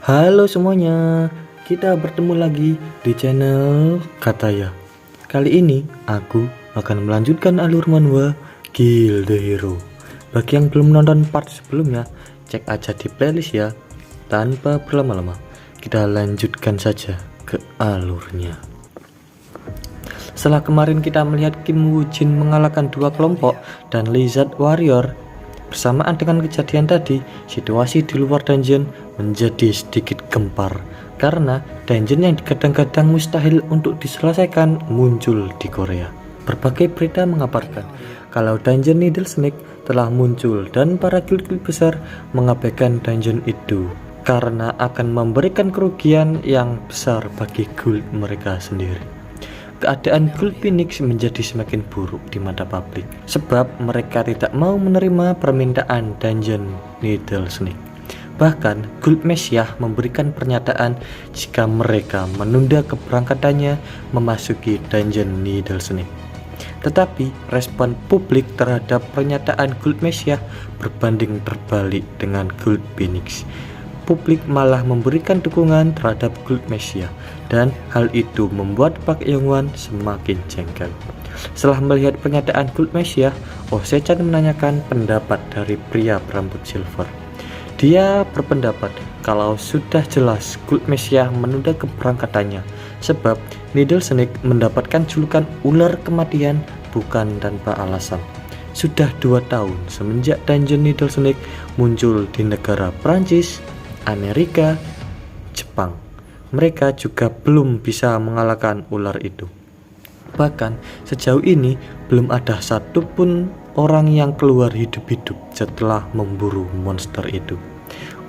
Halo semuanya, kita bertemu lagi di channel Kataya. Kali ini aku akan melanjutkan alur manhwa Guild the Hero. Bagi yang belum nonton part sebelumnya, cek aja di playlist ya. Tanpa berlama-lama, kita lanjutkan saja ke alurnya. Setelah kemarin kita melihat Kim Woo Jin mengalahkan dua kelompok dan Lizard Warrior, bersamaan dengan kejadian tadi, situasi di luar dungeon menjadi sedikit gempar karena dungeon yang kadang-kadang mustahil untuk diselesaikan muncul di Korea. Berbagai berita mengabarkan kalau dungeon Needle Snake telah muncul dan para guild-guild besar mengabaikan dungeon itu karena akan memberikan kerugian yang besar bagi guild mereka sendiri. Keadaan Guild Phoenix menjadi semakin buruk di mata publik sebab mereka tidak mau menerima permintaan dungeon Needle Snake. Bahkan Guild Messiah memberikan pernyataan jika mereka menunda keberangkatannya memasuki dungeon Needle Snake. Tetapi respon publik terhadap pernyataan Guild Messiah berbanding terbalik dengan Guild Phoenix. Publik malah memberikan dukungan terhadap Guild Messiah dan hal itu membuat Park Young-won semakin jengkel. Setelah melihat pernyataan Guild Messiah, Oh Se-chan menanyakan pendapat dari pria berambut silver. Dia berpendapat kalau sudah jelas Guild Messiah menunda keberangkatannya sebab Needle Snake mendapatkan julukan ular kematian bukan tanpa alasan. Sudah 2 tahun semenjak dungeon Needle Snake muncul di negara Prancis, Amerika, Jepang. Mereka juga belum bisa mengalahkan ular itu. Bahkan sejauh ini belum ada satupun orang yang keluar hidup-hidup setelah memburu monster itu.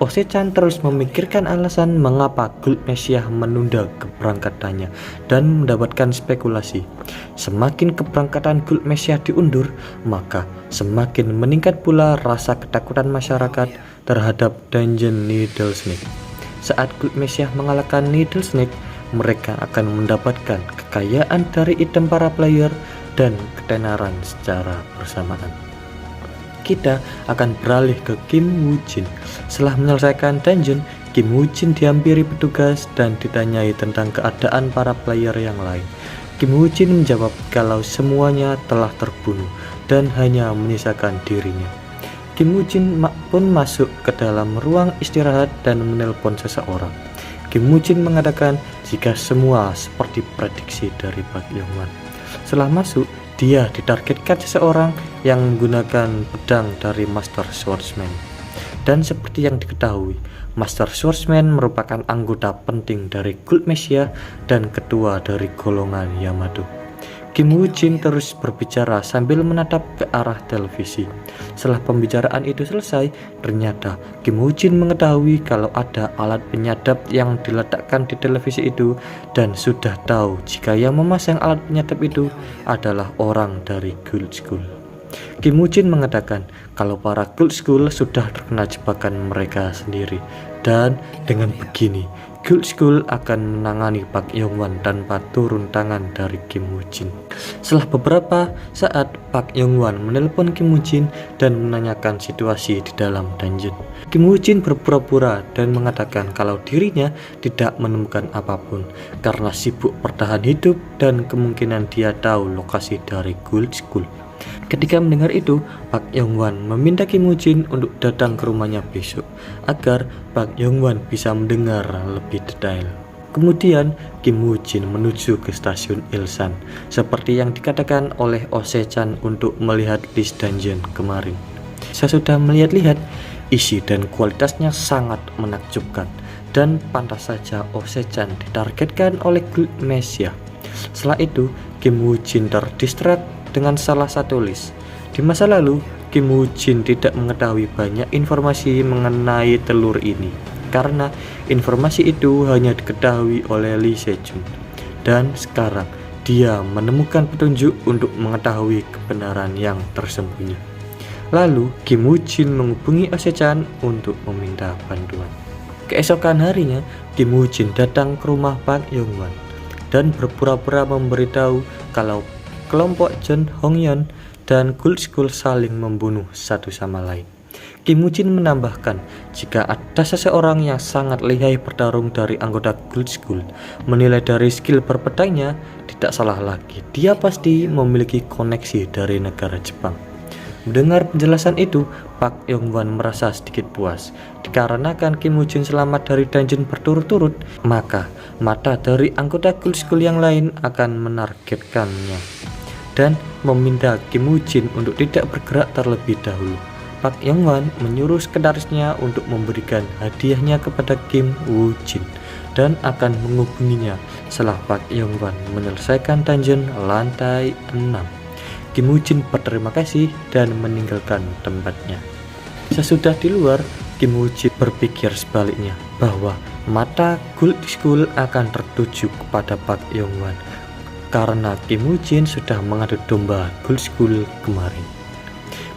Oh Se-chan terus memikirkan alasan mengapa Guild Messiah menunda keberangkatannya dan mendapatkan spekulasi. Semakin keberangkatan Guild Messiah diundur, maka semakin meningkat pula rasa ketakutan masyarakat terhadap dungeon Needle Snake. Saat Guild Messiah mengalahkan Needle Snake, mereka akan mendapatkan kekayaan dari item para player dan ketenaran secara bersamaan. Kita akan beralih ke Kim Woo Jin. Setelah menyelesaikan dungeon, Kim Woo Jin dihampiri petugas dan ditanyai tentang keadaan para player yang lain. Kim Woo Jin menjawab kalau semuanya telah terbunuh dan hanya menyisakan dirinya. Kim Woo Jin pun masuk ke dalam ruang istirahat dan menelpon seseorang. Kim Woo Jin mengatakan jika semua seperti prediksi dari Park Young-won. Setelah masuk, dia ditargetkan seseorang yang menggunakan pedang dari Master Swordsman. Dan seperti yang diketahui, Master Swordsman merupakan anggota penting dari Guild Messiah dan ketua dari golongan Yamato. Kim Woo Jin terus berbicara sambil menatap ke arah televisi. Setelah pembicaraan itu selesai, ternyata Kim Woo Jin mengetahui kalau ada alat penyadap yang diletakkan di televisi itu dan sudah tahu jika yang memasang alat penyadap itu adalah orang dari Guild School. Kim Woo Jin mengatakan kalau para Guild School sudah terkena jebakan mereka sendiri dan dengan begini Guild School akan menangani Park Young-won tanpa turun tangan dari Kim Woo Jin. Setelah beberapa saat, Park Young-won menelpon Kim Woo Jin dan menanyakan situasi di dalam dungeon. Kim Woo Jin berpura-pura dan mengatakan kalau dirinya tidak menemukan apapun karena sibuk bertahan hidup dan kemungkinan dia tahu lokasi dari Guild School. Ketika mendengar itu, Park Young-won meminta Kim Woo Jin untuk datang ke rumahnya besok agar Park Young-won bisa mendengar lebih detail. Kemudian Kim Woo Jin menuju ke stasiun Ilsan seperti yang dikatakan oleh Oh Se-chan untuk melihat list dungeon kemarin. Saya sudah melihat-lihat, isi dan kualitasnya sangat menakjubkan dan pantas saja Oh Se-chan ditargetkan oleh Guild Messiah. Setelah itu, Kim Woo Jin terdistrak dengan salah satu list. Di masa lalu, Kim Woo Jin tidak mengetahui banyak informasi mengenai telur ini karena informasi itu hanya diketahui oleh Lee Se-jun. Dan sekarang dia menemukan petunjuk untuk mengetahui kebenaran yang tersembunyi. Lalu Kim Woo Jin menghubungi Oh Se-chan untuk meminta bantuan. Keesokan harinya, Kim Woo Jin datang ke rumah Park Young-won dan berpura-pura memberitahu kalau kelompok Jeon Hongyeon dan Guild School saling membunuh satu sama lain. Kim Woo-jin menambahkan, jika ada seseorang yang sangat lihai bertarung dari anggota Guild School, menilai dari skill berpedangnya, tidak salah lagi, dia pasti memiliki koneksi dari negara Jepang. Mendengar penjelasan itu, Park Yong-wan merasa sedikit puas. Dikarenakan Kim Woo-jin selamat dari dungeon berturut-turut, maka mata dari anggota Guild School yang lain akan menargetkannya dan meminta Kim Woo-jin untuk tidak bergerak terlebih dahulu. Park Yong-wan menyuruh sekretarisnya untuk memberikan hadiahnya kepada Kim Woo-jin dan akan menghubunginya setelah Park Yong-wan menyelesaikan dungeon lantai 6. Kim Woo-jin berterima kasih dan meninggalkan tempatnya. Sesudah di luar, Kim Woo-jin berpikir sebaliknya bahwa mata Guild School akan tertuju kepada Park Yong-wan karena Kim Woo-jin sudah mengadu domba Guild School kemarin.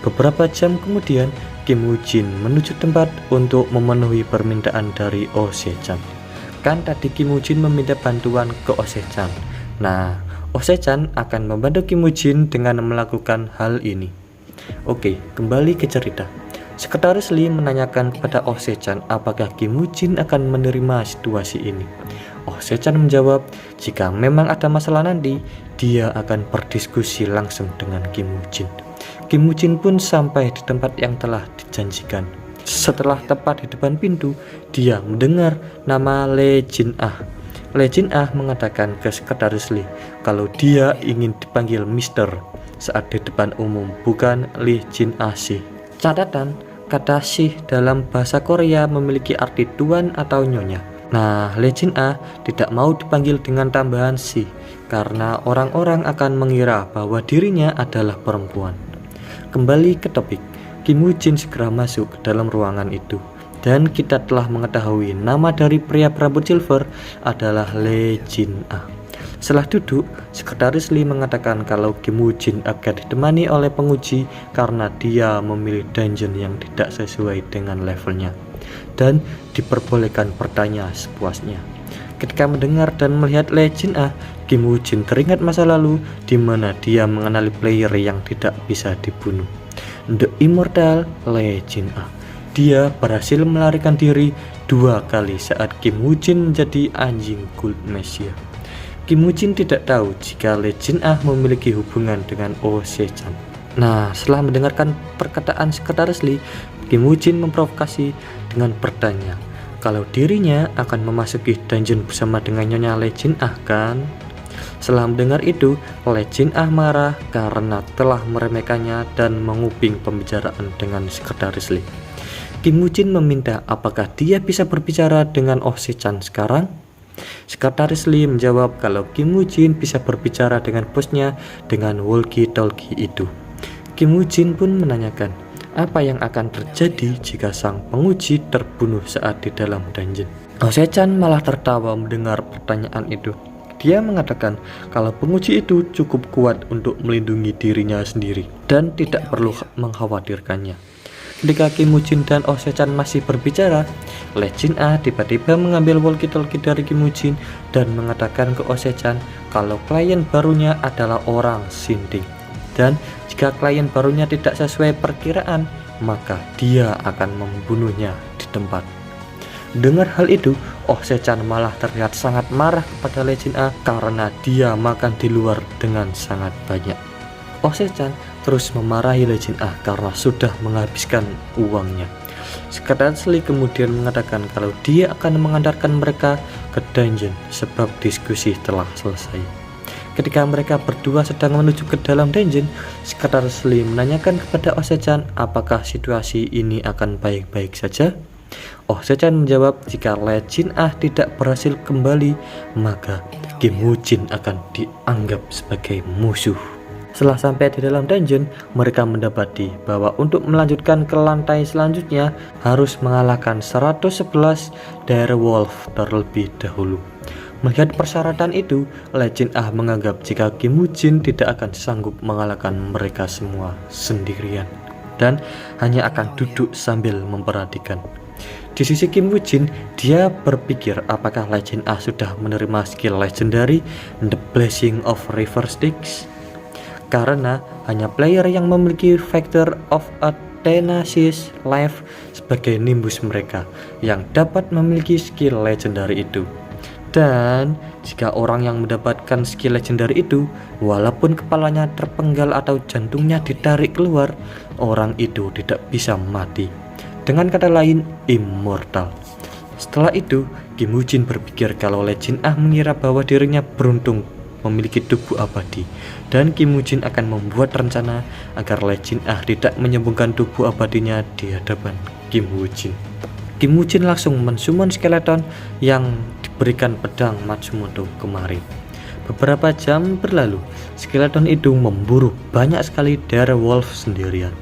Beberapa jam kemudian, Kim Woo-jin menuju tempat untuk memenuhi permintaan dari Oh Se-chan. Kan tadi Kim Woo-jin meminta bantuan ke Oh Se-chan. Nah, Oh Se-chan akan membantu Kim Woo-jin dengan melakukan hal ini. Oke, kembali ke cerita. Sekretaris Lee menanyakan kepada Oh Se-chan apakah Kim Woo-jin akan menerima situasi ini. Oh Se-chan menjawab, jika memang ada masalah nanti, dia akan berdiskusi langsung dengan Kim Woo-jin. Kim Woo-jin pun sampai di tempat yang telah dijanjikan. Setelah tepat di depan pintu, dia mendengar nama Lee Jin-ah. Lee Jin-ah mengatakan ke sekretaris Lee kalau dia ingin dipanggil Mister saat di depan umum, bukan Lee Jin-ah sih. Catatan, kata sih dalam bahasa Korea memiliki arti tuan atau nyonya. Nah, Lee Jin-ah tidak mau dipanggil dengan tambahan sih karena orang-orang akan mengira bahwa dirinya adalah perempuan. Kembali ke topik, Kim Woo-jin segera masuk ke dalam ruangan itu dan kita telah mengetahui nama dari pria berambut silver adalah Lee Jin-ah. Setelah duduk, sekretaris Lee mengatakan kalau Kim Woo-jin akan ditemani oleh penguji karena dia memilih dungeon yang tidak sesuai dengan levelnya dan diperbolehkan bertanya sepuasnya. Ketika mendengar dan melihat Lee Jin-ah, Kim Woo-jin teringat masa lalu di mana dia mengenali player yang tidak bisa dibunuh, The Immortal Lee Jin-ah. Dia berhasil melarikan diri 2 kali saat Kim Woo-jin menjadi anjing Gold Messiah. Kim Woo-jin tidak tahu jika Lee Jin-ah memiliki hubungan dengan Oh Se-chan. Nah, setelah mendengarkan perkataan sekretaris Lee, Kim Woo-jin memprovokasi dengan bertanya kalau dirinya akan memasuki dungeon bersama dengan Nyonya Lee Jin-ah kan? Setelah mendengar itu, Lee Jin-ah marah karena telah meremehkannya dan menguping pembicaraan dengan sekretaris Lee. Kim Woo-jin meminta apakah dia bisa berbicara dengan Oh Se-chan sekarang. Sekretaris Lee menjawab kalau Kim Woo-jin bisa berbicara dengan bosnya dengan walkie-talkie itu. Kim Woo-jin pun menanyakan apa yang akan terjadi jika sang penguji terbunuh saat di dalam dungeon. Oh Se-chan malah tertawa mendengar pertanyaan itu. Dia mengatakan kalau penguji itu cukup kuat untuk melindungi dirinya sendiri dan tidak perlu mengkhawatirkannya. Ketika Kim Woo-jin dan Oh Se-chan masih berbicara, Lee Jin-ah tiba-tiba mengambil walkie-talkie dari Kim Woo-jin dan mengatakan ke Oh Se-chan kalau klien barunya adalah orang Sinding. Dan jika klien barunya tidak sesuai perkiraan, maka dia akan membunuhnya di tempat. Dengar hal itu, Oh Se-chan malah terlihat sangat marah kepada Lee Jin-ah karena dia makan di luar dengan sangat banyak. Oh Se-chan terus memarahi Lee Jin-ah karena sudah menghabiskan uangnya. Sekretaris Lee kemudian mengatakan kalau dia akan mengantarkan mereka ke dungeon sebab diskusi telah selesai. Ketika mereka berdua sedang menuju ke dalam dungeon, Sekretaris Lee menanyakan kepada Oh Se-chan apakah situasi ini akan baik-baik saja. Oh Se-chan menjawab jika Lee Jin-ah tidak berhasil kembali, maka Kim Woo-jin akan dianggap sebagai musuh. Setelah sampai di dalam dungeon, mereka mendapati bahwa untuk melanjutkan ke lantai selanjutnya harus mengalahkan 111 direwolf terlebih dahulu. Melihat persyaratan itu, Lee Jin-ah menganggap jika Kim Woo-jin tidak akan sanggup mengalahkan mereka semua sendirian dan hanya akan duduk sambil memperhatikan. Di sisi Kim Woo-jin, dia berpikir apakah Lee Jin-ah sudah menerima skill legendary The Blessing of River Styx, karena hanya player yang memiliki Factor of a Tenacious Life sebagai nimbus mereka yang dapat memiliki skill legendary itu. Dan jika orang yang mendapatkan skill legendary itu, walaupun kepalanya terpenggal atau jantungnya ditarik keluar, orang itu tidak bisa mati. Dengan kata lain, immortal. Setelah itu, Kim Woo Jin berpikir kalau Lee Jin Ah mengira bahwa dirinya beruntung memiliki tubuh abadi, dan Kim Woo Jin akan membuat rencana agar Lee Jin Ah tidak menyembunyikan tubuh abadinya di hadapan Kim Woo Jin. Kim Woo Jin langsung mensummon skeleton yang diberikan pedang Matsumoto kemarin. Beberapa jam berlalu, skeleton itu memburu banyak sekali direwolf sendirian.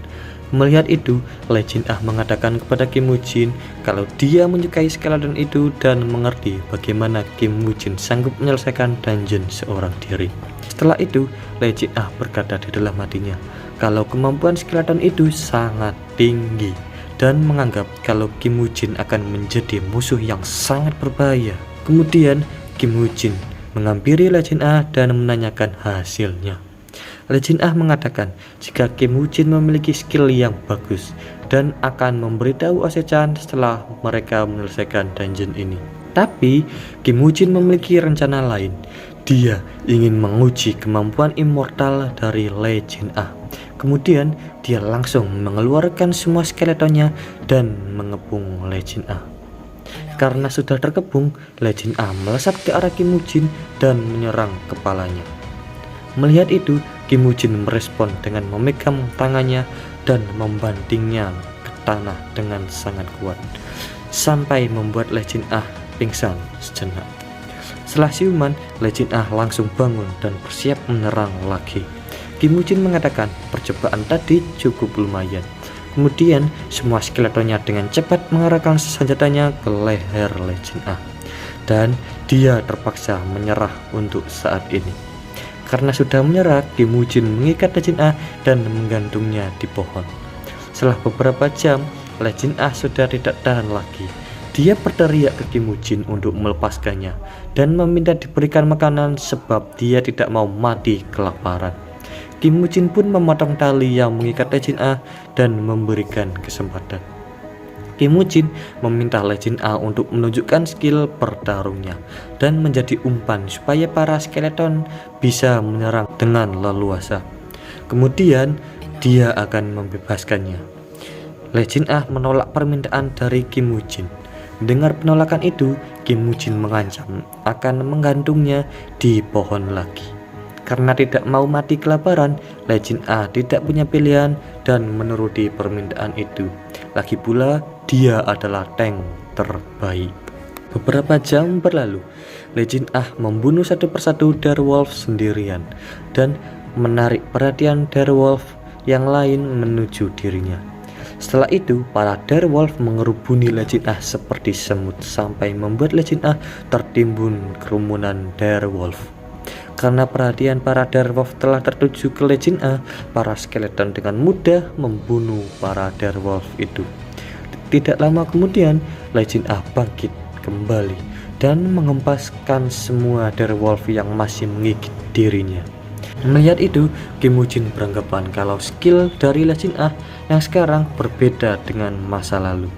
Melihat itu, Lee Jin Ah mengatakan kepada Kim Woo Jin kalau dia menyukai skeleton itu dan mengerti bagaimana Kim Woo Jin sanggup menyelesaikan dungeon seorang diri. Setelah itu, Lee Jin Ah berkata di dalam hatinya kalau kemampuan skeleton itu sangat tinggi dan menganggap kalau Kim Woo Jin akan menjadi musuh yang sangat berbahaya. Kemudian Kim Woo Jin menghampiri Lee Jin Ah dan menanyakan hasilnya. Lee Jin Ah mengatakan jika Kim Woo Jin memiliki skill yang bagus dan akan memberitahu Ose-chan setelah mereka menyelesaikan dungeon ini. Tapi Kim Woo Jin memiliki rencana lain. Dia ingin menguji kemampuan immortal dari Lee Jin Ah. Kemudian dia langsung mengeluarkan semua skeletonnya dan mengepung Lee Jin Ah. Karena sudah terkepung, Lee Jin Ah melesat ke arah Kim Woo Jin dan menyerang kepalanya. Melihat itu, Kim Woo Jin merespon dengan memegang tangannya dan membantingnya ke tanah dengan sangat kuat, sampai membuat Lee Jin Ah pingsan sejenak. Setelah siuman, Lee Jin Ah langsung bangun dan bersiap menyerang lagi. Kim Woo Jin mengatakan percobaan tadi cukup lumayan. Kemudian semua skeletonnya dengan cepat mengarahkan senjatanya ke leher Lee Jin Ah, dan dia terpaksa menyerah untuk saat ini. Karena sudah menyerah, Kim Woo Jin mengikat Lee Jin Ah dan menggantungnya di pohon. Setelah beberapa jam, Lee Jin Ah sudah tidak tahan lagi. Dia berteriak ke Kim Woo Jin untuk melepaskannya dan meminta diberikan makanan sebab dia tidak mau mati kelaparan. Kim Woo Jin pun memotong tali yang mengikat Lee Jin Ah dan memberikan kesempatan. Kim Woo Jin meminta Lee Jin Ah untuk menunjukkan skill bertarungnya dan menjadi umpan supaya para skeleton bisa menyerang dengan leluasa. Kemudian dia akan membebaskannya. Lee Jin Ah menolak permintaan dari Kim Woo Jin. Dengar penolakan itu, Kim Woo Jin mengancam akan menggantungnya di pohon lagi. Karena tidak mau mati kelaparan, Lee Jin Ah tidak punya pilihan dan menuruti permintaan itu. Lagi pula, dia adalah tank terbaik. Beberapa jam berlalu, Lee Jin Ah membunuh satu persatu direwolf sendirian dan menarik perhatian direwolf yang lain menuju dirinya. Setelah itu, para direwolf mengerubuni Lee Jin Ah seperti semut sampai membuat Lee Jin Ah tertimbun kerumunan direwolf. Karena perhatian para direwolf telah tertuju ke Lee Jin Ah, para skeleton dengan mudah membunuh para direwolf itu. Tidak lama kemudian, Lee Jin Ah bangkit kembali dan mengempaskan semua direwolf yang masih menggigit dirinya. Melihat itu, Kim Woo Jin beranggapan kalau skill dari Lee Jin Ah yang sekarang berbeda dengan masa lalu.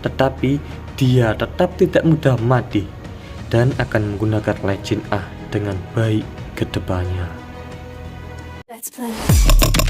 Tetapi dia tetap tidak mudah mati dan akan menggunakan Lee Jin Ah dengan baik ke depannya. Let's play.